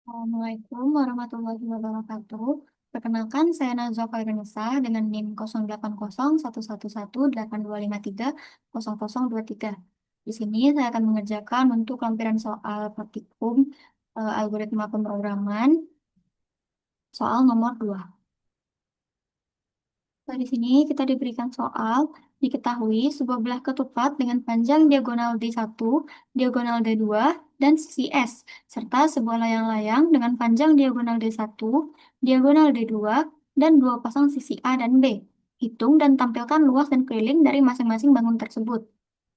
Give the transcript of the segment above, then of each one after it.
Assalamualaikum warahmatullahi wabarakatuh. Perkenalkan, saya Nazwa Khairunisa dengan NIM 08011182530023. Di sini saya akan mengerjakan untuk lampiran soal praktikum algoritma pemrograman soal nomor 2. Nah, di sini kita diberikan soal, diketahui sebuah belah ketupat dengan panjang diagonal D1, diagonal D2, dan sisi S, serta sebuah layang-layang dengan panjang diagonal D1, diagonal D2, dan dua pasang sisi A dan B. Hitung dan tampilkan luas dan keliling dari masing-masing bangun tersebut.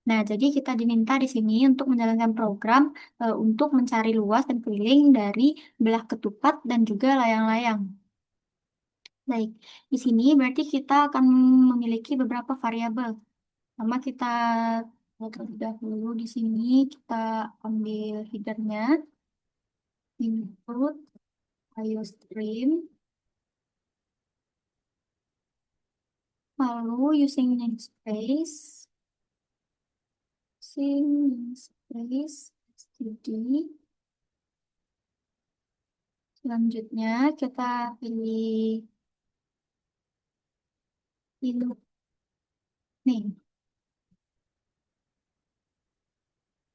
Nah, jadi kita diminta di sini untuk menjalankan program untuk mencari luas dan keliling dari belah ketupat dan juga layang-layang. Baik, di sini berarti kita akan memiliki beberapa variabel. Pertama kita terlebih dahulu di sini kita ambil headernya, input, iostream, lalu using namespace, std. Selanjutnya kita pilih input nih.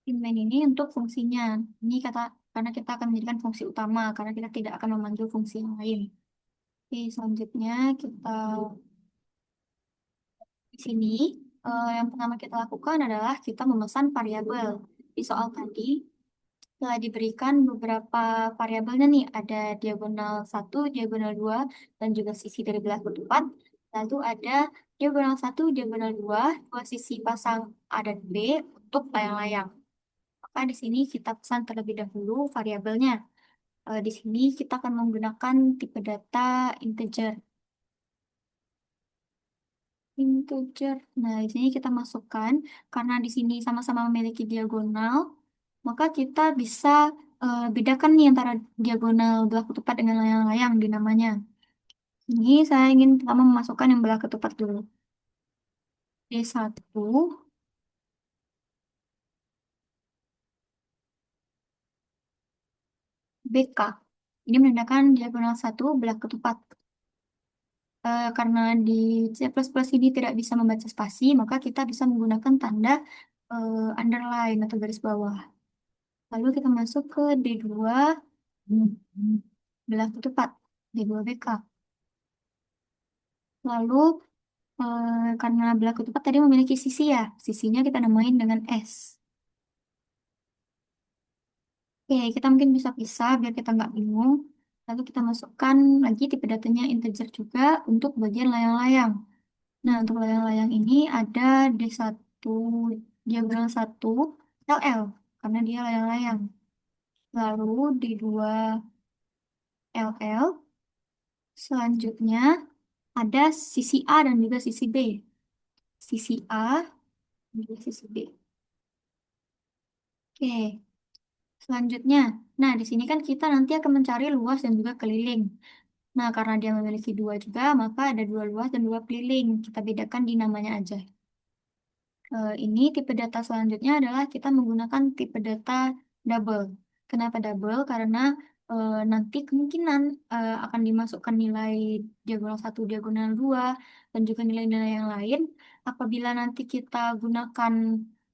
Main ini untuk fungsinya. Ini kata karena kita akan menjadikan fungsi utama karena kita tidak akan memanggil fungsi yang lain. Oke, selanjutnya kita di sini yang pertama kita lakukan adalah kita memesan variabel. Di soal tadi telah diberikan beberapa variabelnya nih, ada diagonal satu, diagonal 2, dan juga sisi dari belah ketupat. Lalu ada diagonal satu, diagonal 2, dua sisi pasang A dan B untuk layang-layang. Maka di sini kita pesan terlebih dahulu variabelnya. Di sini kita akan menggunakan tipe data integer. Integer. Nah, di sini kita masukkan karena di sini sama-sama memiliki diagonal, maka kita bisa bedakan nih antara diagonal belah ketupat dengan layang-layang di namanya. Ini saya ingin pertama memasukkan yang belah ketupat dulu. D1 BK. Ini menandakan diagonal satu belah ketupat. Karena di C++ ini tidak bisa membaca spasi, maka kita bisa menggunakan tanda underline atau garis bawah. Lalu kita masuk ke D2 belah ketupat, D2 BK. Lalu karena belah ketupat tadi memiliki sisi ya, sisinya kita namain dengan S. Oke, kita mungkin bisa pisah biar kita nggak bingung. Lalu kita masukkan lagi tipe datanya integer juga untuk bagian layang-layang. Nah, untuk layang-layang ini ada D1, diagonal 1 LL, karena dia layang-layang. Lalu D2 LL, selanjutnya ada sisi A dan juga sisi B. Sisi A dan juga sisi B. Oke, selanjutnya. Nah, di sini kan kita nanti akan mencari luas dan juga keliling. Nah, karena dia memiliki dua juga, maka ada dua luas dan dua keliling. Kita bedakan di namanya aja. Ini tipe data selanjutnya adalah kita menggunakan tipe data double. Kenapa double? Karena nanti kemungkinan akan dimasukkan nilai diagonal satu, diagonal 2, dan juga nilai-nilai yang lain. Apabila nanti kita gunakan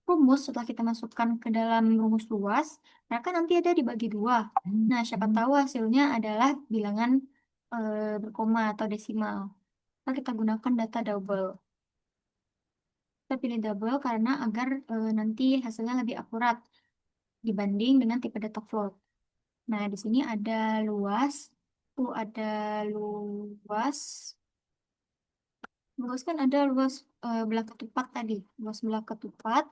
rumus setelah kita masukkan ke dalam rumus luas, maka nanti ada dibagi dua. Nah, siapa tahu hasilnya adalah bilangan berkoma atau desimal. Maka kita gunakan data double. Kita pilih double karena agar nanti hasilnya lebih akurat dibanding dengan tipe data float. Nah, di sini ada luas, ada luas, luas kan ada luas belah ketupat tadi, luas belah ketupat,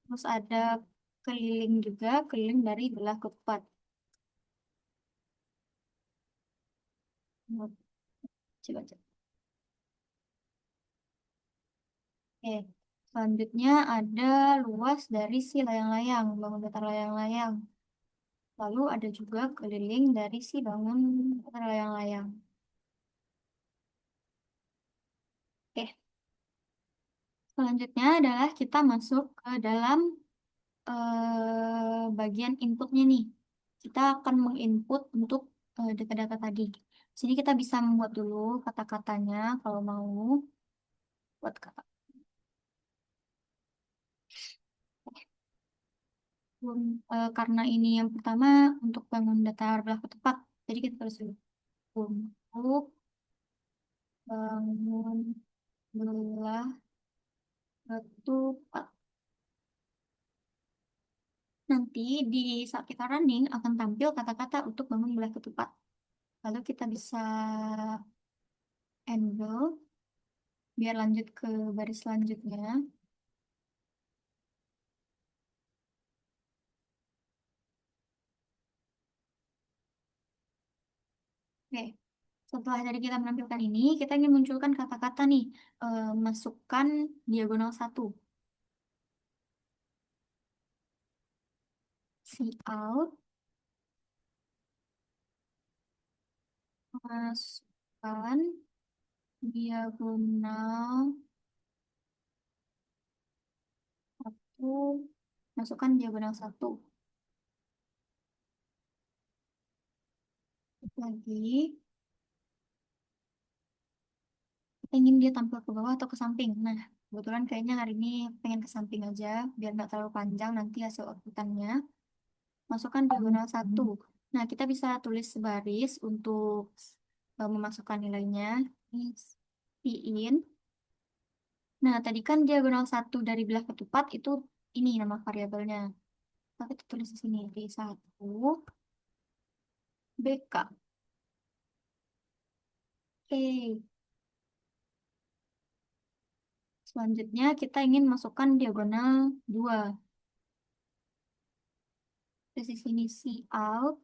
terus ada keliling juga, keliling dari belah ketupat. Nah, coba coba. Oke, selanjutnya ada luas dari si layang-layang, bangun datar layang-layang. Lalu ada juga keliling dari si bangun datar layang-layang. Oke, selanjutnya adalah kita masuk ke dalam bagian inputnya nih. kita akan menginput untuk data-data tadi. Sini kita bisa membuat dulu kata-katanya kalau mau buat kata. Karena ini yang pertama untuk bangun data belah ketupat, jadi kita harus dulu untuk bangun belah ketupat. Nanti di saat kita running akan tampil kata-kata untuk bangun belah ketupat. Lalu kita bisa enable biar lanjut ke baris selanjutnya. Oke, setelah dari kita menampilkan ini, kita ingin munculkan kata-kata nih. Masukkan diagonal satu. Cout, masukkan diagonal satu. Masukkan diagonal satu. Lagi, kita ingin dia tampil ke bawah atau ke samping. Nah, kebetulan kayaknya hari ini pengen ke samping aja, biar nggak terlalu panjang nanti hasil outputannya. Masukkan diagonal satu. Nah, kita bisa tulis sebaris untuk memasukkan nilainya. In. Nah, tadi kan diagonal satu dari belah ketupat itu ini nama variabelnya. Kita tulis di sini D1 BK. Oke. Selanjutnya kita ingin masukkan diagonal 2. Di sini out.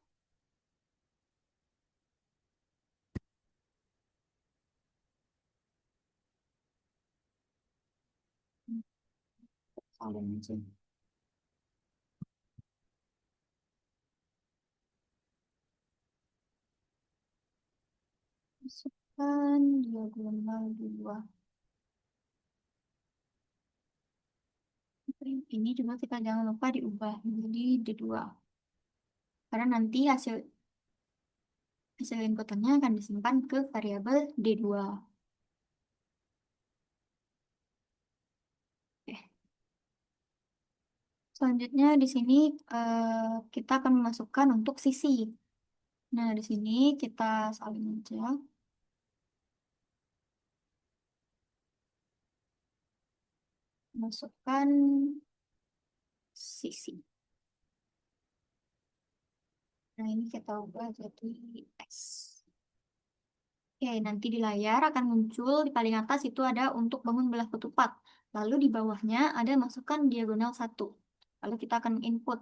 Salin aja. Masukkan diagonal 2. Ini juga kita jangan lupa diubah menjadi D2. Karena nanti hasil inputannya akan disimpan ke variabel D2. Oke. Selanjutnya di sini kita akan memasukkan untuk sisi. Nah, di sini kita salin aja. Masukkan sisi. Nah, ini kita ubah jadi X. Oke, nanti di layar akan muncul di paling atas itu ada untuk bangun belah ketupat. Lalu di bawahnya ada masukkan diagonal satu. Lalu kita akan input.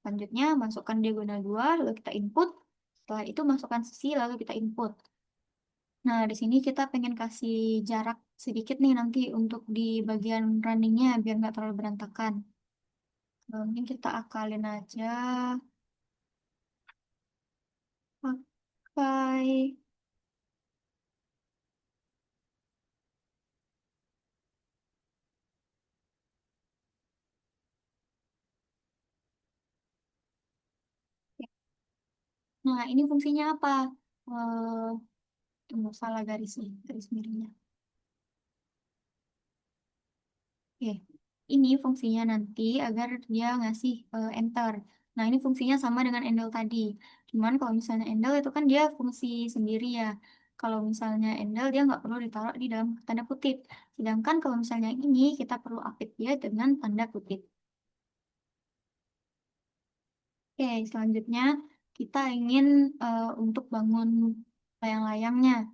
Selanjutnya masukkan diagonal 2, lalu kita input. Setelah itu masukkan sisi, lalu kita input. Nah, di sini kita pengen kasih jarak sedikit nih nanti untuk di bagian runningnya biar nggak terlalu berantakan. Mungkin kita akalin aja pakai. Nah, ini fungsinya apa? Tunggu, salah garis nih, garis miringnya. Oke, ini fungsinya nanti agar dia ngasih enter. Nah, ini fungsinya sama dengan endel tadi. Cuman kalau misalnya endel itu kan dia fungsi sendiri ya. Kalau misalnya endel dia nggak perlu ditaruh di dalam tanda kutip. Sedangkan kalau misalnya ini kita perlu update dia dengan tanda kutip. Oke, selanjutnya kita ingin untuk bangun layang-layangnya.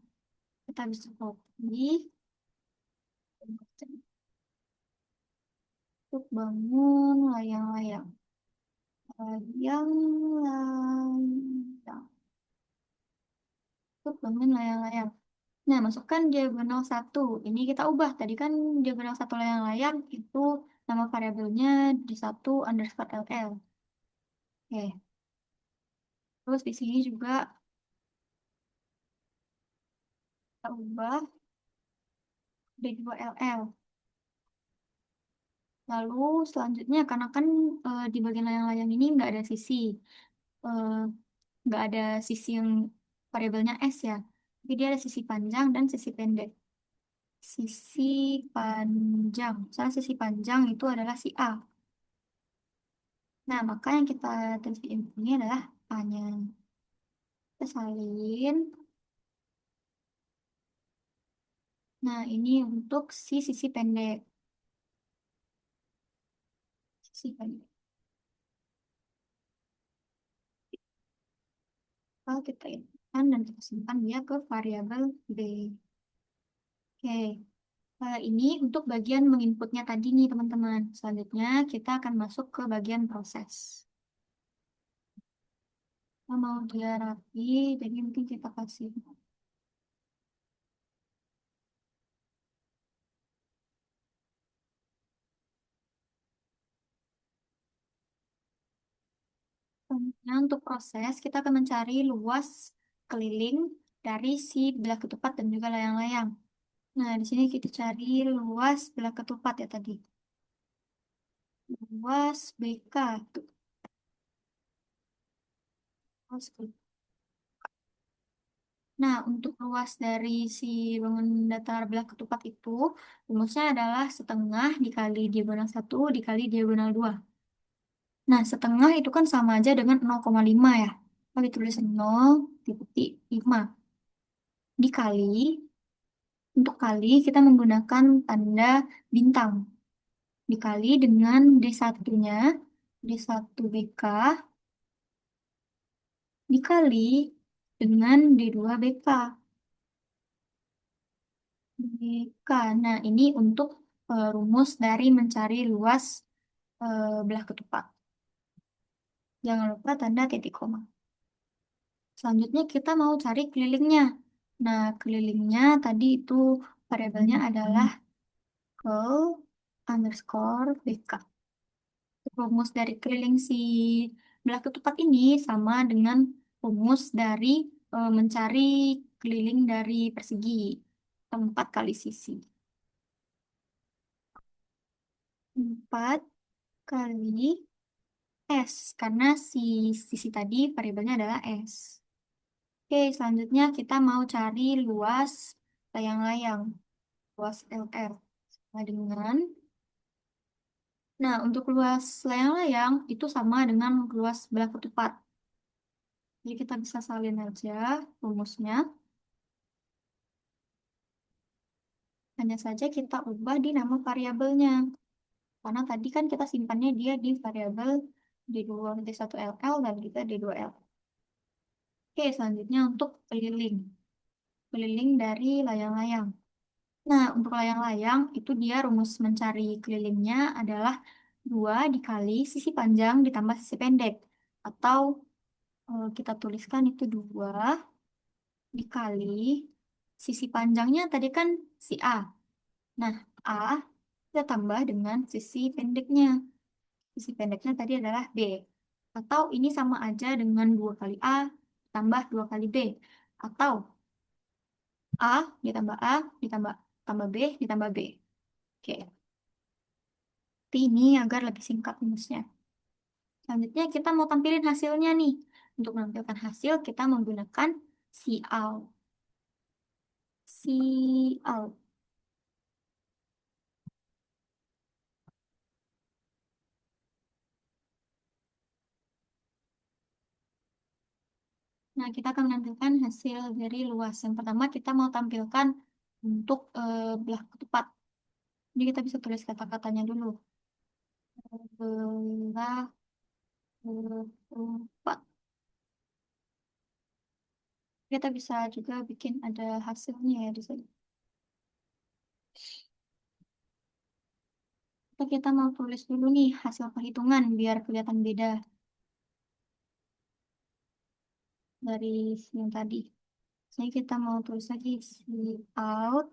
Kita bisa copy untuk bangun layang-layang. Layang-layang. Untuk bangun layang-layang. Nah, masukkan diagonal satu. Ini kita ubah. Tadi kan diagonal satu layang-layang itu nama variabelnya di satu underscore ll. Oke. Terus di sini juga kita ubah D2ll. Lalu selanjutnya karena kan di bagian layang-layang ini nggak ada sisi. eh, nggak ada sisi yang variabelnya S ya. Jadi dia ada sisi panjang dan sisi pendek. Sisi panjang. Misalnya sisi panjang itu adalah si A. Nah, maka yang kita tulis di ini adalah A-nya. Kita salin. Nah, ini untuk si sisi pendek. Sisi pendek. Kalau kita inputkan dan kita simpan dia ke variabel B. Oke. Ini untuk bagian menginputnya tadi nih, teman-teman. Selanjutnya, kita akan masuk ke bagian proses. Kita mau dia rapi, jadi mungkin kita kasih. Nah, untuk proses, kita akan mencari luas keliling dari si belah ketupat dan juga layang-layang. Nah, di sini kita cari luas belah ketupat ya tadi. Luas BK. Tuh, luas B. Nah, untuk luas dari si bangun datar belah ketupat itu, rumusnya adalah setengah dikali diagonal 1 dikali diagonal 2. Nah, setengah itu kan sama aja dengan 0,5 ya. Kalau ditulis 0,5 dikali, untuk kali kita menggunakan tanda bintang. Dikali dengan D1-nya, D1 BK, dikali dengan D2 BK. BK. Nah, ini untuk rumus dari mencari luas belah ketupat. Jangan lupa tanda titik koma. Selanjutnya kita mau cari kelilingnya. Nah, kelilingnya tadi itu variabelnya adalah curl underscore BK. Rumus dari keliling si belah ketupat ini sama dengan rumus dari mencari keliling dari persegi. 4 kali sisi. 4 kali S. Karena si sisi tadi variabelnya adalah S. Oke, selanjutnya kita mau cari luas layang-layang. Luas LR. Sama dengan, nah untuk luas layang-layang itu sama dengan luas belah ketupat. Jadi kita bisa salin aja rumusnya. Hanya saja kita ubah di nama variabelnya. Karena tadi kan kita simpannya dia di variabel D2, D1LL dan juga D2L. Oke, selanjutnya untuk keliling. Keliling dari layang-layang. Nah, untuk layang-layang itu dia rumus mencari kelilingnya adalah 2 dikali sisi panjang ditambah sisi pendek. Atau kita tuliskan itu 2 dikali sisi panjangnya tadi kan si A. Nah, A kita tambah dengan sisi pendeknya. Sisi pendeknya tadi adalah B. Atau ini sama aja dengan 2 kali A tambah 2 kali B. Atau A ditambah A ditambah tambah B ditambah B. Oke. Tapi ini agar lebih singkat rumusnya. Selanjutnya kita mau tampilin hasilnya nih. Untuk menampilkan hasil kita menggunakan cout. Cout. Nah, kita akan menampilkan hasil dari luas. Yang pertama kita mau tampilkan untuk belah ketupat. Jadi kita bisa tulis kata-katanya dulu. Belah ketupat. Kita bisa juga bikin ada hasilnya ya di sini. Kita mau tulis dulu nih hasil perhitungan biar kelihatan beda dari yang tadi. Jadi kita mau tulis lagi out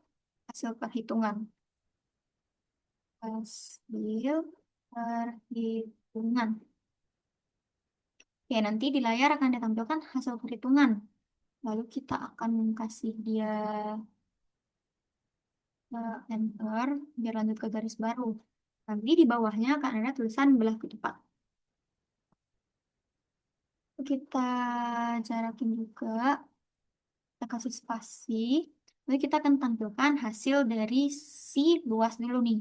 hasil perhitungan. Hasil perhitungan. Ya, nanti di layar akan ditampilkan hasil perhitungan. Lalu kita akan kasih dia enter biar lanjut ke garis baru. Nanti di bawahnya akan ada tulisan belah ketupat. Kita jarakin juga, kita kasih spasi. Lalu kita akan tampilkan hasil dari si luas dulu nih.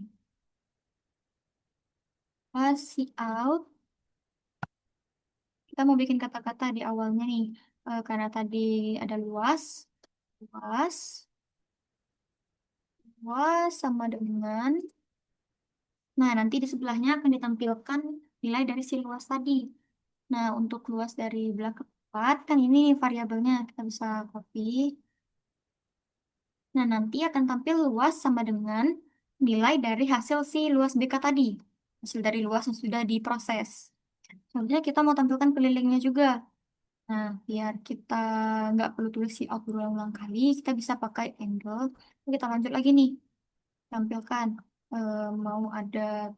Pas si out, kita mau bikin kata-kata di awalnya nih. Karena tadi ada luas, luas, luas sama dengan. Nah, nanti di sebelahnya akan ditampilkan nilai dari si luas tadi. Nah, untuk luas dari belah keempat, kan ini variabelnya. Kita bisa copy. Nah, nanti akan tampil luas sama dengan nilai dari hasil si luas BK tadi. Hasil dari luas yang sudah diproses. Selanjutnya kita mau tampilkan kelilingnya juga. Nah, biar kita nggak perlu tulis si out berulang-ulang kali, kita bisa pakai angle. Kita lanjut lagi nih, tampilkan. Mau ada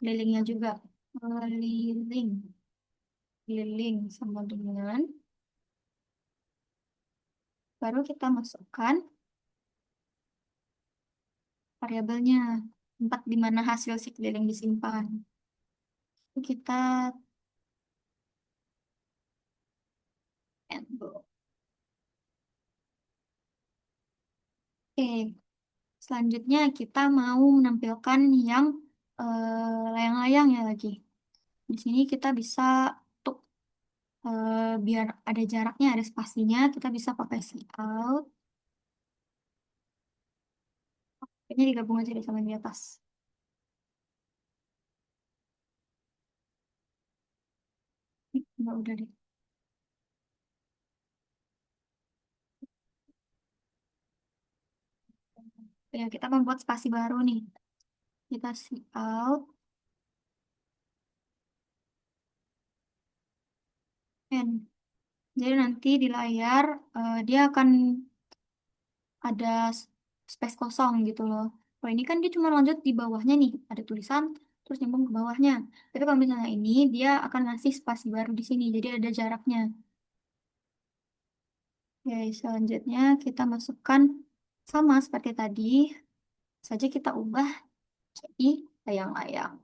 kelilingnya juga. Keliling. Keliling sama dengan. Baru kita masukkan variabelnya. Tempat di mana hasil si keliling disimpan. Kita angle. Oke, selanjutnya kita mau menampilkan yang layang-layang ya lagi. Di sini kita bisa untuk biar ada jaraknya, ada spasinya, kita bisa pakai see out. Kayaknya digabung aja deh sama yang di atas. Enggak, udah deh. Ya, kita membuat spasi baru nih. Kita see out. And jadi nanti di layar dia akan ada space kosong gitu loh. Kalau ini kan dia cuma lanjut di bawahnya nih, ada tulisan terus nyambung ke bawahnya. Tapi kalau misalnya ini dia akan ngasih spasi baru di sini, jadi ada jaraknya. Oke, selanjutnya kita masukkan sama seperti tadi, saja kita ubah jadi layang-layang.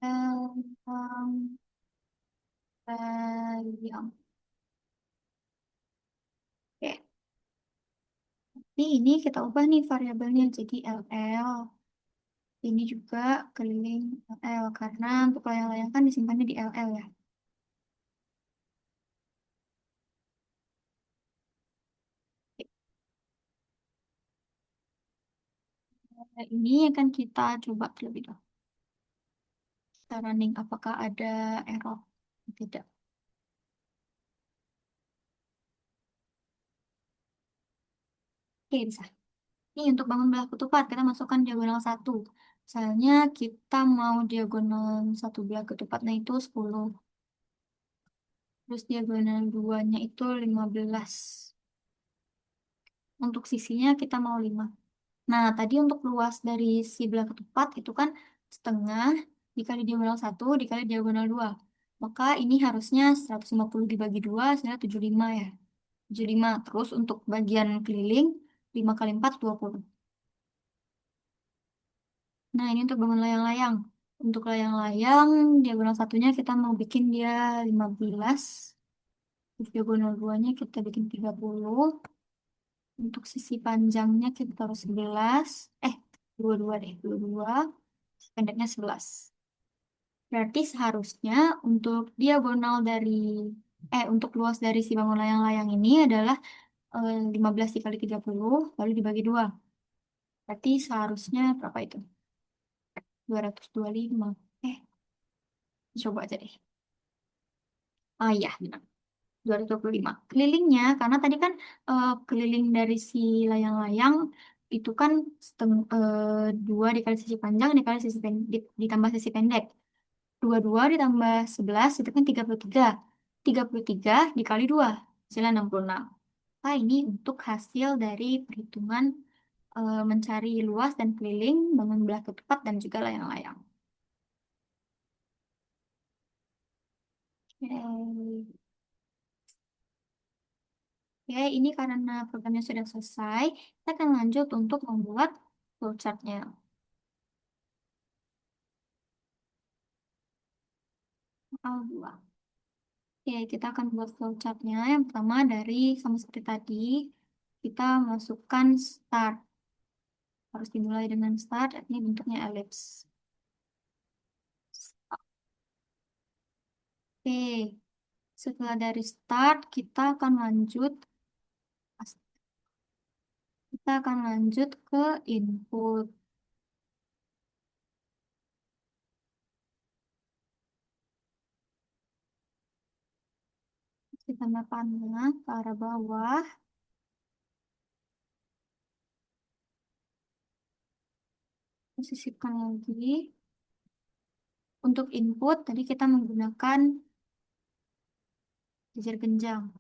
Layang, layang. Oke, ini kita ubah nih variabelnya jadi LL. Ini juga keliling LL karena untuk layang-layang kan disimpannya di LL ya. Nah, ini akan kita coba terlebih dahulu. Kita running apakah ada error? Tidak. Oke, bisa. Ini untuk bangun belah ketupat, kita masukkan diagonal satu. Misalnya kita mau diagonal satu belah ketupatnya itu 10. Terus diagonal duanya itu 15. Untuk sisinya kita mau 5. Nah, tadi untuk luas dari si belah ketupat itu kan setengah dikali diagonal satu dikali diagonal 2. Maka ini harusnya 150 dibagi 2 hasilnya 75 ya. 75. Terus untuk bagian keliling 5 kali 4 20. Nah, ini untuk bangun layang-layang. Untuk layang-layang, diagonal satunya kita mau bikin dia 15. Terus diagonal duanya kita bikin 30. Untuk sisi panjangnya kita taruh 11. Eh, 22 deh, 22. Pendeknya 11. Berarti seharusnya untuk diagonal dari, untuk luas dari si bangun layang-layang ini adalah 15 dikali 30, lalu dibagi 2. Berarti seharusnya berapa itu? 225. Eh, coba aja deh. Ah iya, 225. Kelilingnya, karena tadi kan keliling dari si layang-layang itu kan 2 dikali sisi panjang dikali sisi pendek, ditambah sisi pendek. 22 ditambah 11 itu kan 33. 33 dikali 2 hasilnya 66. Nah, ini untuk hasil dari perhitungan mencari luas dan keliling bangun belah ketupat dan juga layang-layang. Oke. Oke, ini karena programnya sudah selesai, kita akan lanjut untuk membuat flowchartnya. Soal 2. Oke, kita akan buat flowchartnya. Yang pertama dari sama seperti tadi, kita masukkan start. Harus dimulai dengan start, ini bentuknya ellipse. Oke, setelah dari start, kita akan lanjut ke input. Kita tanda panah ke arah bawah, sisipkan lagi. Untuk input, tadi kita menggunakan jajar genjang.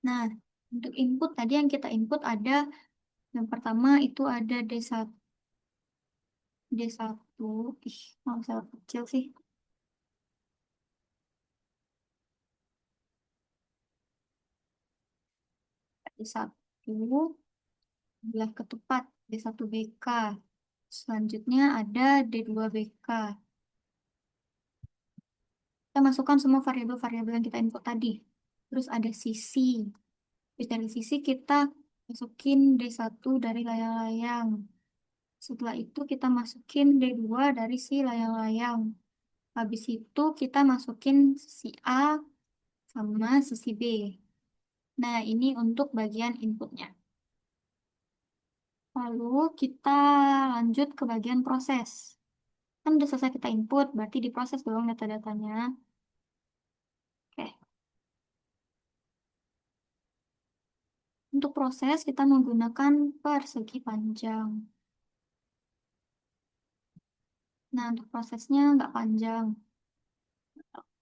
Nah, untuk input tadi yang kita input ada, yang pertama itu ada D1. Ih, mau saya kecil sih. D1, belah ketupat, D1BK. Selanjutnya ada D2BK. Kita masukkan semua variabel-variabel yang kita input tadi. Terus ada sisi. Terus dari sisi kita masukin D1 dari layang-layang. Setelah itu kita masukin D2 dari si layang-layang. Habis itu kita masukin sisi A sama sisi B. Nah, ini untuk bagian inputnya. Lalu kita lanjut ke bagian proses. Kan udah selesai kita input, berarti diproses dong data-datanya. Oke. Untuk proses, kita menggunakan persegi panjang. Nah, untuk prosesnya nggak panjang.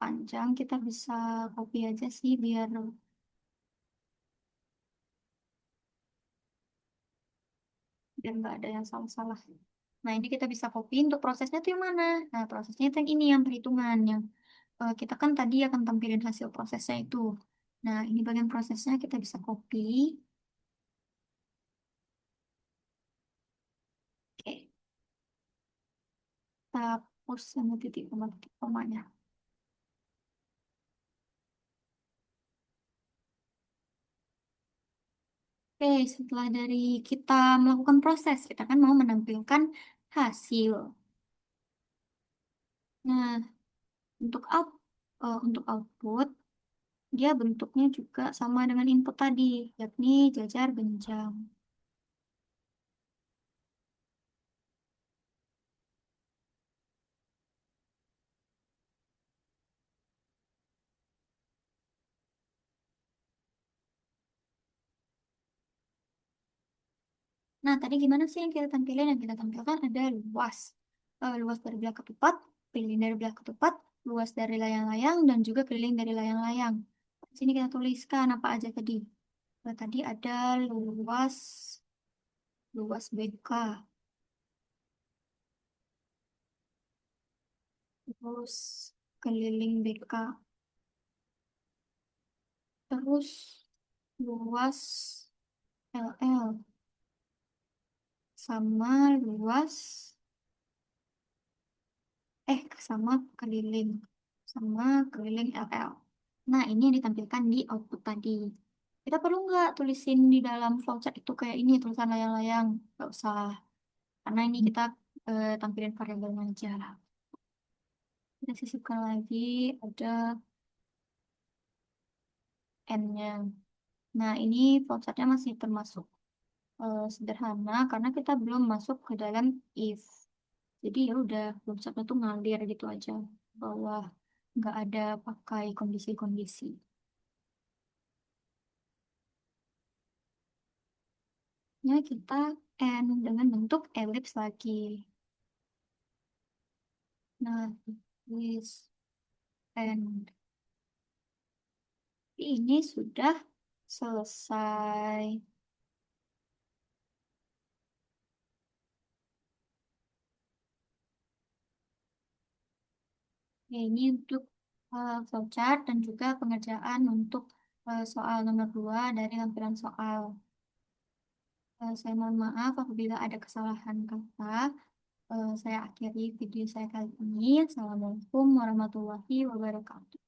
Panjang, kita bisa copy aja sih biar nggak ada yang salah-salah. Nah, ini kita bisa copy untuk prosesnya tuh yang mana? Nah, prosesnya itu yang ini, yang perhitungan. Yang kita kan tadi akan tampilin hasil prosesnya itu. Nah, ini bagian prosesnya kita bisa copy. Oke, kita hapus sama titik komanya. Oke, setelah dari kita melakukan proses, kita kan mau menampilkan hasil. Nah, untuk output, dia bentuknya juga sama dengan input tadi, yakni jajar genjang. Nah, tadi gimana sih yang kita tampilin? Yang kita tampilkan ada luas. Luas dari belah ketupat, keliling dari belah ketupat, luas dari layang-layang, dan juga keliling dari layang-layang. Di sini kita tuliskan apa aja tadi. Tadi ada luas, luas BK, terus keliling BK, terus luas LL, sama luas, sama keliling, LL. Nah, ini yang ditampilkan di output tadi. Kita perlu nggak tulisin di dalam flowchart itu kayak ini, tulisan layang-layang? Nggak usah, karena ini kita tampilin variabelnya aja. Kita sisipkan lagi, ada N-nya. Nah, ini flowchartnya masih termasuk sederhana, karena kita belum masuk ke dalam if. Jadi ya udah, flowchartnya tuh ngalir gitu aja. Bawah, nggak ada pakai kondisi-kondisi. Ya, kita N dengan bentuk ellipse lagi. Nah, this and ini sudah selesai. Ya, ini untuk flowchart dan juga pengerjaan untuk soal nomor 2 dari lampiran soal. Saya mohon maaf apabila ada kesalahan kata. Saya akhiri video saya kali ini. Assalamualaikum warahmatullahi wabarakatuh.